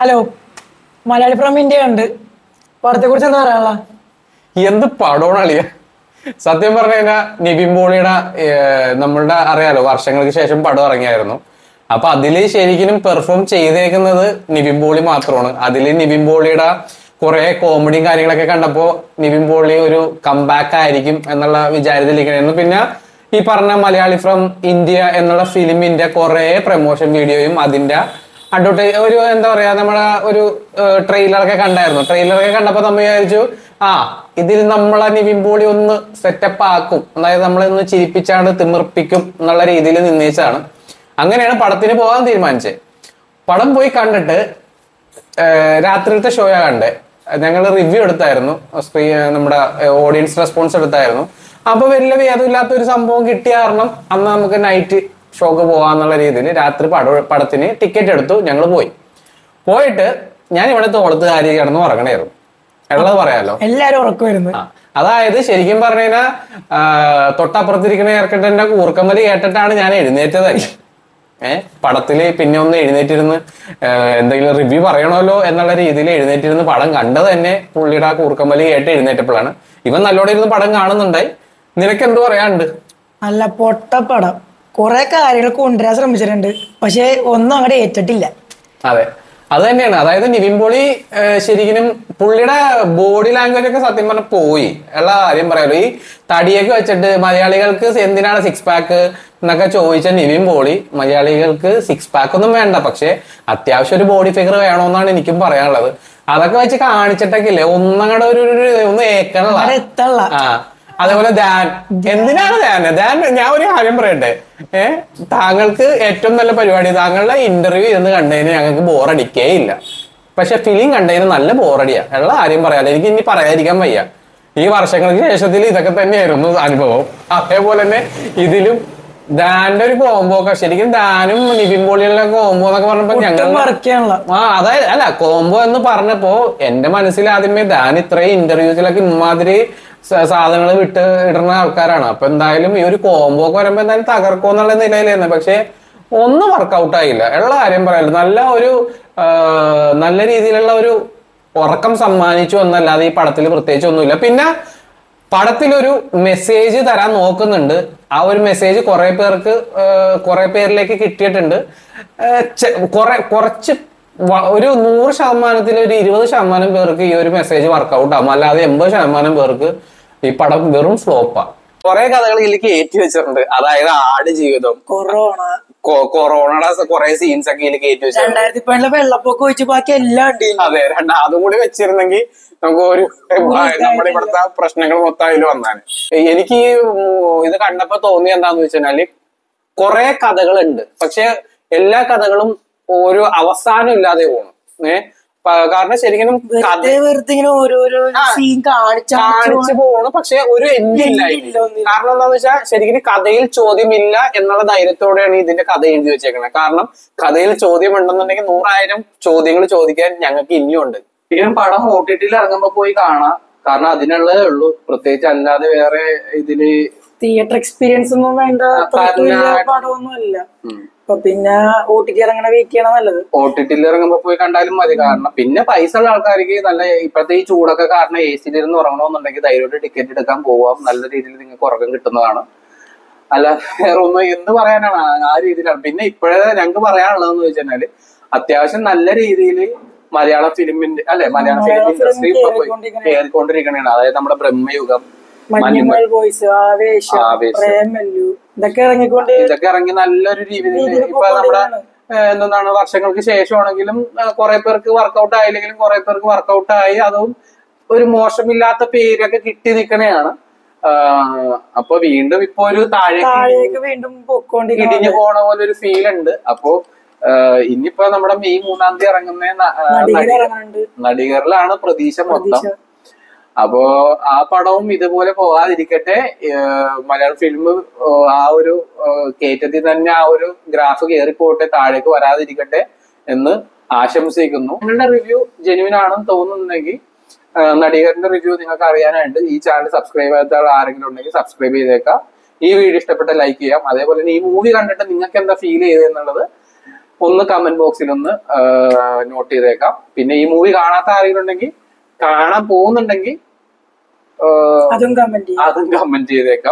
Hello, Malayali from India ഉണ്ട്. പടത്തെ കുറിച്ച് എന്താ പറയാനുള്ള? എന്ത് പടമാണ് അളിയ. സത്യം പറഞ്ഞു കഴിഞ്ഞാൽ നിവിൻ പോളിയുടെ നമ്മളുടെ അറിയാലോ, വർഷങ്ങൾക്ക് ശേഷം പടം ഇറങ്ങിയായിരുന്നു. അപ്പൊ അതില് ശരിക്കും പെർഫോം ചെയ്തേക്കുന്നത് നിവിൻ പോളി മാത്രമാണ്. അതില് നിവിൻ പോളിയുടെ കുറെ കോമഡിയും കാര്യങ്ങളൊക്കെ കണ്ടപ്പോ നിവിൻ പോളി ഒരു കംബാക്ക് ആയിരിക്കും എന്നുള്ള വിചാരത്തിലിരിക്കണായിരുന്നു. പിന്നെ ഈ പറഞ്ഞ മലയാളി ഫ്രം ഇന്ത്യ എന്നുള്ള ഫിലിമിന്റെ കുറെ പ്രൊമോഷൻ വീഡിയോയും അതിന്റെ ഒരു എന്താ പറയാ, നമ്മളെ ഒരു ട്രെയിലറൊക്കെ കണ്ടായിരുന്നു. ട്രെയിലറൊക്കെ കണ്ടപ്പോ നമ്മൾ വിചാരിച്ചു, ഇതിൽ നമ്മളെ നിവിൻ പോളി ഒന്ന് സെറ്റപ്പ് ആക്കും, അതായത് നമ്മളൊന്ന് ചിരിപ്പിച്ചാണ്ട് തിമിർപ്പിക്കും എന്നുള്ള രീതിയിൽ നിന്നയിച്ചാണ്. അങ്ങനെയാണ് പടത്തിന് പോകാൻ തീരുമാനിച്ചത്. പടം പോയി കണ്ടിട്ട് രാത്രിയിലത്തെ ഷോയാ കണ്ടേ. ഞങ്ങൾ റിവ്യൂ എടുത്തായിരുന്നു, നമ്മുടെ ഓഡിയൻസ് റെസ്പോൺസ് എടുത്തായിരുന്നു. അപ്പൊ വലിയ വേദമില്ലാത്ത ഒരു സംഭവം കിട്ടിയ കാരണം അന്ന് നമുക്ക് നൈറ്റ് ഷോക്ക് പോകാന്നുള്ള രീതിയിൽ രാത്രി പടത്തിന് ടിക്കറ്റ് എടുത്തു. ഞങ്ങൾ പോയിട്ട് ഞാൻ ഇവിടെ തോളത്ത് കാര്യം കിടന്ന് ഉറങ്ങണായിരുന്നു. ഉള്ളത് പറയാലോ, എല്ലാരും ഉറക്കം വരുന്നു. അതായത് ശരിക്കും പറഞ്ഞു കഴിഞ്ഞാൽ തൊട്ടപ്പുറത്തിരിക്കുന്ന ഏർക്കെട്ടന്റെ കൂർക്കമ്മലി കേട്ടിട്ടാണ് ഞാൻ എഴുന്നേറ്റതായി. പടത്തില് പിന്നെ ഒന്ന് എഴുന്നേറ്റിരുന്ന് എന്തെങ്കിലും റിവ്യൂ പറയണമല്ലോ എന്നുള്ള രീതിയിൽ എഴുന്നേറ്റിരുന്ന് പടം കണ്ടത് തന്നെ പുള്ളിയുടെ ആ കൂർക്കമ്മലി കേട്ട് എഴുന്നേറ്റപ്പോഴാണ്. ഇവൻ നല്ലോണം ഇരുന്ന് പടം കാണുന്നുണ്ടായി. നിനക്ക് എന്ത് പറയാനുണ്ട്? നല്ല പൊട്ടപ്പടം. കുറെ കാര്യങ്ങൾ കൊണ്ടുവരാൻ ശ്രമിച്ചിട്ടുണ്ട്, പക്ഷെ ഒന്നും അങ്ങോട്ട് ഏറ്റിട്ടില്ല. അതെ, അത് തന്നെയാണ്. അതായത് നിവിൻ പോളി ശരിക്കും പുള്ളിയുടെ ബോഡി ലാംഗ്വേജ് ഒക്കെ സത്യം പറഞ്ഞ പോയി ഉള്ള കാര്യം പറയാലോ. ഈ തടിയൊക്കെ വെച്ചിട്ട് മലയാളികൾക്ക് എന്തിനാണ് സിക്സ് പാക്ക് എന്നൊക്കെ ചോദിച്ച നിവിൻ പോളി മലയാളികൾക്ക് സിക്സ് പാക്ക് ഒന്നും വേണ്ട, പക്ഷെ അത്യാവശ്യം ഒരു ബോഡി ഫിഗർ വേണമെന്നാണ് എനിക്കും പറയാനുള്ളത്. അതൊക്കെ വെച്ച് കാണിച്ചിട്ടൊക്കെ ഇല്ലേ ഒന്നങ്ങടെ ഒന്ന് ഏക്കണല്ല. അതേപോലെ ധ്യാൻ, എന്തിനാണ് ധ്യാൻ ഞാൻ ഒരു കാര്യം പറയട്ടെ. താങ്കൾക്ക് ഏറ്റവും നല്ല പരിപാടി, താങ്കളുടെ ഇന്റർവ്യൂ ഇരുന്ന് കണ്ടതിന് ഞങ്ങൾക്ക് ബോറടിക്കേ ഇല്ല, പക്ഷെ ഫിലിം കണ്ടതിന് നല്ല ബോറടിയാ ഉള്ള കാര്യം പറയാലോ. എനിക്ക് ഇനി പറയാതിരിക്കാൻ വയ്യ. ഈ വർഷങ്ങൾക്ക് ശേഷത്തിൽ ഇതൊക്കെ തന്നെയായിരുന്നു അനുഭവം. അതേപോലെ തന്നെ ഇതിലും ധ്യാന്റെ ഒരു കോംബോ ഒക്കെ, ശരിക്കും ധ്യാനും നിവിൻ പോളിയുള്ള കോംബോ എന്നൊക്കെ പറഞ്ഞപ്പോ ഞങ്ങൾ അതായത് അല്ല കോംബോ എന്ന് പറഞ്ഞപ്പോ എന്റെ മനസ്സിൽ ആദ്യമേ ധ്യാൻ ഇത്രയും ഇന്റർവ്യൂസിലൊക്കെ ഇമാതിരി സാധനങ്ങൾ വിട്ട് ഇടുന്ന ആൾക്കാരാണ്. അപ്പൊ എന്തായാലും ഈ ഒരു കോംബോ ഒക്കെ വരുമ്പോ എന്തായാലും തകർക്കോ എന്നുള്ള നിലയിലായിരുന്നു. പക്ഷെ ഒന്നും വർക്കൗട്ട് ആയില്ല ഉള്ള കാര്യം പറയാലോ. നല്ല രീതിയിലുള്ള ഒരു ഉറക്കം സമ്മാനിച്ചു എന്നല്ലാതെ ഈ പടത്തിൽ പ്രത്യേകിച്ച് ഒന്നുമില്ല. പിന്നെ പടത്തിലൊരു മെസ്സേജ് തരാൻ നോക്കുന്നുണ്ട്. ആ ഒരു മെസ്സേജ് കുറെ പേരിലേക്ക് കിട്ടിയിട്ടുണ്ട്. കുറച്ച് ഒരു 100% ഒരു 20% പേർക്ക് ഈ ഒരു മെസ്സേജ് വർക്കൗട്ട് ആകും, അല്ലാതെ 80% പേർക്ക് ഈ പടം വെറും ഫ്ലോപ്പാ. കുറെ കഥകൾ ഇതിലേക്ക് കയറ്റി വെച്ചിട്ടുണ്ട്. അതായത് ആട് ജീവിതം, കൊറോണയുടെ കുറെ സീൻസ് ഒക്കെ ഇതിൽ കയറ്റി വെച്ചിട്ടുണ്ട്. 2017 വെള്ളപ്പൊക്കം ഒഴിച്ച് ബാക്കി എല്ലാം ഉണ്ട്. അതെ, അതും കൂടി വെച്ചിരുന്നെങ്കിൽ നമുക്ക് ഒരു നമ്മുടെ ഇവിടുത്തെ പ്രശ്നങ്ങൾ മൊത്തം അതിൽ വന്നാണ്. എനിക്ക് ഇത് കണ്ടപ്പോ തോന്നി എന്താന്ന് വെച്ചാല് കുറെ കഥകളുണ്ട്, പക്ഷെ എല്ലാ കഥകളും ഒരു അവസാനം ഇല്ലാതെ പോകണം. കാരണം ശരിക്കും കാണിച്ചു പോകണം, പക്ഷെ ഒരു എൻഡില്ല. കാരണം എന്താന്ന് വെച്ചാൽ ശരിക്കും കഥയിൽ ചോദ്യമില്ല എന്നുള്ള ധൈര്യത്തോടെയാണ് ഇതിന്റെ കഥ എഴുതി വെച്ചേക്കുന്നത്. കാരണം കഥയിൽ ചോദ്യം ഉണ്ടെന്നുണ്ടെങ്കിൽ 100,000 ചോദ്യങ്ങൾ ചോദിക്കാൻ ഞങ്ങൾക്ക് ഇനിയുണ്ട്. ശരിക്കും പടം OTT ഇറങ്ങുമ്പോ പോയി കാണാം, കാരണം അതിനുള്ളതേ ഉള്ളൂ. പ്രത്യേകിച്ച് അല്ലാതെ വേറെ ഇതില് തിയേറ്റർ എക്സ്പീരിയൻസ് ഒന്നും വേണ്ട പടമൊന്നും അല്ല. പിന്നെ OTT ഇറങ്ങണ വെയിറ്റ് ചെയ്യണം നല്ലത്. OTT ഇറങ്ങുമ്പോ പോയി കണ്ടാലും മതി. കാരണം പിന്നെ പൈസ ഉള്ള ആൾക്കാർക്ക് നല്ല ഇപ്പോഴത്തെ ഈ ചൂടൊക്കെ കാരണം AC ഇരുന്ന് ഉറങ്ങണമെന്നുണ്ടെങ്കിൽ ധൈര്യമായിട്ട് ടിക്കറ്റ് എടുക്കാൻ പോവാം. നല്ല രീതിയിൽ നിങ്ങൾക്ക് ഉറക്കം കിട്ടുന്നതാണ്. അല്ല വേറെ ഒന്നും എന്ത് പറയാനാണ്, ആ രീതിയിലാണ്. പിന്നെ ഇപ്പോഴേ ഞങ്ങൾക്ക് പറയാനുള്ളതെന്ന് വെച്ചാല് അത്യാവശ്യം നല്ല രീതിയിൽ മലയാള ഫിലിം ഇൻഡസ്ട്രി കയറിക്കൊണ്ടിരിക്കണേണ്. അതായത് നമ്മുടെ ബ്രഹ്മയുഗം, ഇതൊക്കെ ഇറങ്ങി നല്ലൊരു രീതിയിൽ ഇപ്പൊ നമ്മുടെ എന്താണ് വർഷങ്ങൾക്ക് ശേഷമാണെങ്കിലും കുറെ പേർക്ക് വർക്കൗട്ട് ആയില്ലെങ്കിലും കുറെ പേർക്ക് വർക്കൗട്ട് ആയി. അതും ഒരു മോശമില്ലാത്ത പേരൊക്കെ കിട്ടി നിൽക്കണേയാണ്. അപ്പൊ വീണ്ടും ഇപ്പൊ ഒരു താഴേക്ക് വീണ്ടും ഇടിഞ്ഞു പോണ പോലെ ഒരു ഫീൽ ഉണ്ട്. അപ്പോ ഇനിയിപ്പോ നമ്മുടെ മെയ് 3-ാം തീയതി ഇറങ്ങുന്ന നടികരിലാണ് പ്രതീക്ഷ മൊത്തം. അപ്പോ ആ പടവും ഇതുപോലെ പോകാതിരിക്കട്ടെ. മലയാള ഫിലിം ആ ഒരു കയറ്റത്തിൽ തന്നെ ആ ഒരു ഗ്രാഫ് കയറിപ്പോട്ടെ, താഴേക്ക് വരാതിരിക്കട്ടെ എന്ന് ആശംസിക്കുന്നു. നിങ്ങളുടെ റിവ്യൂ ജെന്യുവിൻ ആണെന്ന് തോന്നുന്നുണ്ടെങ്കിൽ നടികരിന്റെ റിവ്യൂ നിങ്ങൾക്ക് അറിയാനായിട്ട് ഈ ചാനൽ സബ്സ്ക്രൈബ് ചെയ്യാത്ത ആരെങ്കിലും ഉണ്ടെങ്കിൽ സബ്സ്ക്രൈബ് ചെയ്തേക്കാം. ഈ വീഡിയോ ഇഷ്ടപ്പെട്ട ലൈക്ക് ചെയ്യാം. അതേപോലെ തന്നെ ഈ മൂവി കണ്ടിട്ട് നിങ്ങൾക്ക് എന്താ ഫീൽ ചെയ്തെന്നുള്ളത് ഒന്ന് കമന്റ് ബോക്സിൽ ഒന്ന് നോട്ട് ചെയ്തേക്കാം. പിന്നെ ഈ മൂവി കാണാത്ത ആരെങ്കിലും ഉണ്ടെങ്കിൽ, കാണാൻ പോകുന്നുണ്ടെങ്കിൽ അതും കമന്റ് ചെയ്തേക്കാം.